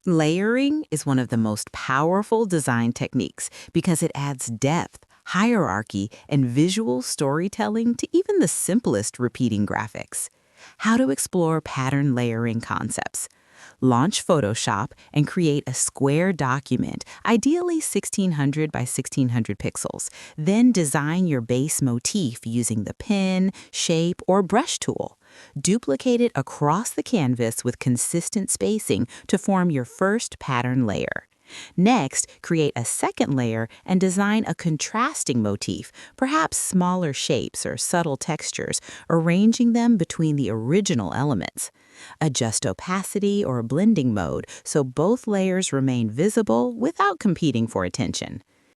Layering is one of the most powerful design techniques because it adds depth, hierarchy, and visual storytelling to even the simplest repeating graphics. How to explore pattern layering concepts. Launch Photoshop and create a square document, ideally 1600 by 1600 pixels. Then design your base motif using the pen, shape, or brush tool. Duplicate it across the canvas with consistent spacing to form your first pattern layer. Next, create a second layer and design a contrasting motif, perhaps smaller shapes or subtle textures, arranging them between the original elements. Adjust opacity or blending mode so both layers remain visible without competing for attention.